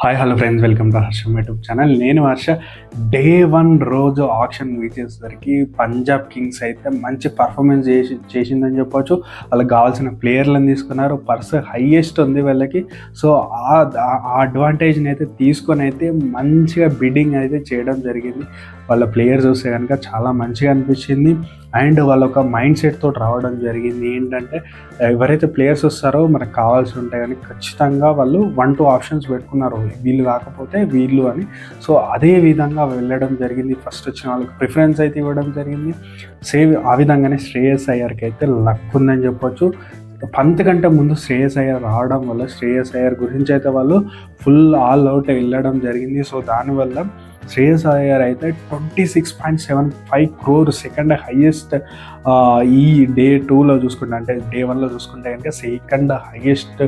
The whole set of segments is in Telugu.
Hi hello friends, welcome to Harsha YouTube channel. నేను హర్ష. డే 1 రోజు ఆక్షన్ ముగిసేసరికి పంజాబ్ కింగ్స్ అయితే మంచి పర్ఫార్మెన్స్ చేసిందని చెప్పొచ్చు. వాళ్ళకి కావాల్సిన ప్లేయర్లను తీసుకున్నారు. పర్స్ హైయెస్ట్ ఉంది వాళ్ళకి. సో ఆ అడ్వాంటేజ్ని అయితే తీసుకొని అయితే మంచిగా బిడ్డింగ్ అయితే చేయడం జరిగింది. వాళ్ళ ప్లేయర్స్ చూస్తే కనుక చాలా మంచిగా అనిపించింది. అండ్ వాళ్ళ ఒక మైండ్ సెట్ తోటి రావడం జరిగింది. ఏంటంటే ఎవరైతే ప్లేయర్స్ వస్తారో మనకు కావాల్సి ఉంటాయి కానీ ఖచ్చితంగా వాళ్ళు 1-2 ఆప్షన్స్ పెట్టుకున్నారు, వీళ్ళు కాకపోతే వీళ్ళు అని. సో అదే విధంగా వెళ్ళడం జరిగింది. ఫస్ట్ వచ్చిన వాళ్ళకి ప్రిఫరెన్స్ అయితే ఇవ్వడం జరిగింది. సేమ్ ఆ విధంగానే శ్రేయస్ అయ్యర్కి అయితే లక్ ఉందని చెప్పొచ్చు. పంత్ కంటే ముందు శ్రేయస్ అయ్యర్ రావడం వల్ల శ్రేయస్ అయ్యర్ గురించి అయితే వాళ్ళు ఫుల్ ఆల్ అవుట్ వెళ్ళడం జరిగింది. సో దానివల్ల శ్రేయస్ అయ్యర్ అయితే 26.75 crore సెకండ్ హైయెస్ట్ ఈ డే 2లో చూసుకుంటే, అంటే డే 1లో చూసుకుంటే కనుక సెకండ్ హైయెస్ట్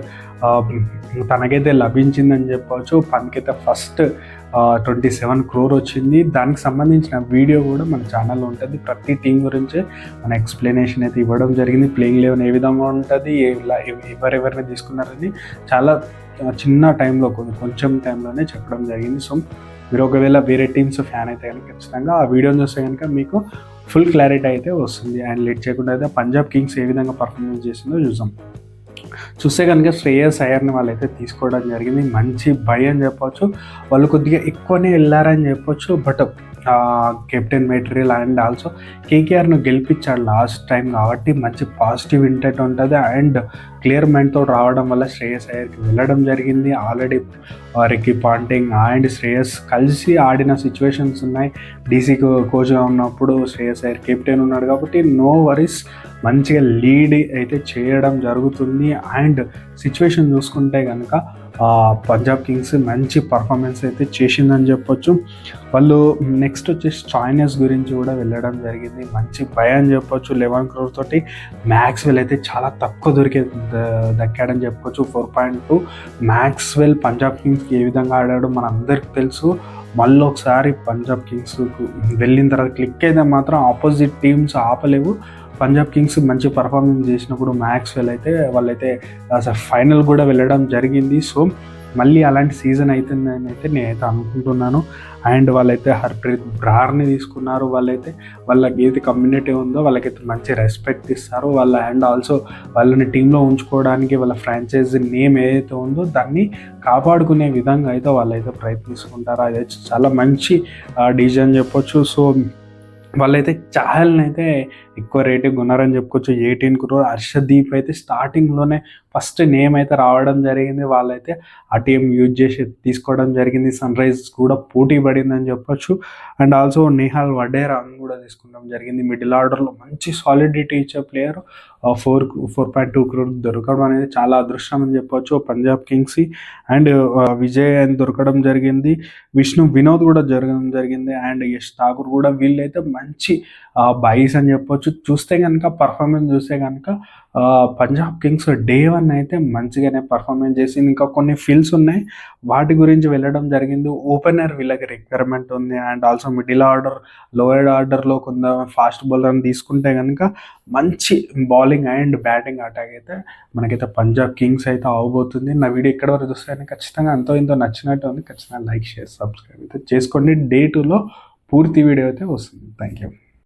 తనకైతే లభించిందని చెప్పవచ్చు. పనికైతే ఫస్ట్ 27 crore వచ్చింది. దానికి సంబంధించిన వీడియో కూడా మన ఛానల్లో ఉంటుంది. ప్రతి టీం గురించి మన ఎక్స్ప్లెనేషన్ అయితే ఇవ్వడం జరిగింది. ప్లేయింగ్ 11 ఏ విధంగా ఉంటుంది, ఎవరెవరిని తీసుకున్నారని చాలా చిన్న టైంలో కొంచెం టైంలోనే చెప్పడం జరిగింది. సో మీరు ఒకవేళ వేరే టీమ్స్ ఫ్యాన్ అయితే కనుక ఖచ్చితంగా ఆ వీడియోని చూస్తే కనుక మీకు ఫుల్ క్లారిటీ అయితే వస్తుంది. అండ్ లేట్ చేయకుండా అయితే పంజాబ్ కింగ్స్ ఏ విధంగా పర్ఫార్మెన్స్ చేసిందో చూద్దాం. చూస్తే కనుక శ్రేయస్ అయ్యర్ని వాళ్ళైతే తీసుకోవడం జరిగింది. మంచి బై అని చెప్పొచ్చు. వాళ్ళు కొద్దిగా ఎక్కువనే వెళ్ళారని చెప్పొచ్చు. But captain material and also కేకేఆర్ను గెలిపించాడు లాస్ట్ టైం కాబట్టి మంచి పాజిటివ్ ఇంటెంట్ ఉంటుంది. అండ్ క్లియర్ మైండ్తో రావడం వల్ల శ్రేయస్ అయ్యర్కి వెళ్ళడం జరిగింది. Already Ricky Ponting and Shreyas కలిసి ఆడిన సిచ్యువేషన్స్ ఉన్నాయి. డీసీ కోచ్గా ఉన్నప్పుడు శ్రేయస్ అయ్యర్ కెప్టెన్ ఉన్నాడు కాబట్టి నో వరీస్, మంచిగా లీడ్ అయితే చేయడం జరుగుతుంది. అండ్ సిచ్యువేషన్ చూసుకుంటే కనుక పంజాబ్ కింగ్స్ మంచి పర్ఫార్మెన్స్ అయితే చేసిందని చెప్పొచ్చు. వాళ్ళు నెక్స్ట్ వచ్చేసి చాయినస్ గురించి కూడా వెళ్ళడం జరిగింది. మంచి బై అని చెప్పొచ్చు. 11 crore తోటి మ్యాక్స్వెల్ అయితే చాలా తక్కువ దక్కాడని చెప్పొచ్చు. 4.2 మ్యాక్స్వెల్ పంజాబ్ కింగ్స్కి ఏ విధంగా ఆడాడో మన అందరికి తెలుసు. మళ్ళీ ఒకసారి పంజాబ్ కింగ్స్కు వెళ్ళిన తర్వాత క్లిక్ అయితే మాత్రం ఆపోజిట్ టీమ్స్ ఆపలేవు. పంజాబ్ కింగ్స్ మంచి పర్ఫార్మెన్స్ చేసినప్పుడు మ్యాక్స్వెల్ అయితే వాళ్ళైతే ఫైనల్ కూడా వెళ్ళడం జరిగింది. సో మళ్ళీ అలాంటి సీజన్ అవుతుందని అయితే నేనైతే అనుకుంటున్నాను. అండ్ వాళ్ళైతే హర్ప్రీత్ బ్రార్ని తీసుకున్నారు. వాళ్ళకి ఏది కమ్యూనిటీ ఉందో వాళ్ళకైతే మంచి రెస్పెక్ట్ ఇస్తారు వాళ్ళ. అండ్ ఆల్సో వాళ్ళని టీంలో ఉంచుకోవడానికి వాళ్ళ ఫ్రాంచైజీ నేమ్ ఏదైతే ఉందో దాన్ని కాపాడుకునే విధంగా అయితే వాళ్ళైతే ప్రయత్నిస్తుంటారు. అదైతే చాలా మంచి డిసిజన్ చెప్పొచ్చు. సో వాళ్ళైతే చాహల్ని అయితే ఎక్కువ రేటింగ్ ఉన్నారని చెప్పుకోవచ్చు. 18 crore. హర్షదీప్ అయితే స్టార్టింగ్లోనే ఫస్ట్ నేమ్ అయితే రావడం జరిగింది. వాళ్ళైతే ఆ టీం యూజ్ చేసి తీసుకోవడం జరిగింది. సన్ రైజ్ కూడా పోటీ పడిందని చెప్పొచ్చు. అండ్ ఆల్సో నేహాల్ వడేరాని కూడా తీసుకోవడం జరిగింది. మిడిల్ ఆర్డర్లో మంచి సాలిడిటీ ఇచ్చే ప్లేయర్ 4.2 crore దొరకడం అనేది చాలా అదృష్టం అని చెప్పొచ్చు పంజాబ్ కింగ్స్. అండ్ విజయ్ అని దొరకడం జరిగింది. విష్ణు వినోద్ కూడా జరగడం జరిగింది. అండ్ యష్ ఠాకూర్ కూడా. వీళ్ళైతే మంచి బైస్ అని చెప్పొచ్చు. చూస్తే కనుక పర్ఫార్మెన్స్ చూస్తే కనుక పంజాబ్ కింగ్స్ డే 1 అయితే మంచిగానే పర్ఫార్మెన్స్ చేసింది. ఇంకా కొన్ని ఫీల్డ్స్ ఉన్నాయి, వాటి గురించి వెళ్ళడం జరిగింది. ఓపెనర్ వీళ్ళకి రిక్వైర్మెంట్ ఉంది. And also middle order, lower ఆర్డర్లో కొంత ఫాస్ట్ బౌలర్ని తీసుకుంటే కనుక మంచి బౌలింగ్ అండ్ బ్యాటింగ్ అటాక్ అయితే మనకైతే పంజాబ్ కింగ్స్ అయితే అవబోతుంది. నా వీడియో ఇక్కడ వరకు చూస్తే ఖచ్చితంగా ఎంతో ఇంతో నచ్చినట్టు ఉంది. ఖచ్చితంగా లైక్, షేర్, సబ్స్క్రైబ్ అయితే చేసుకోండి. డే 2లో పూర్తి వీడియో అయితే వస్తుంది. Thank you.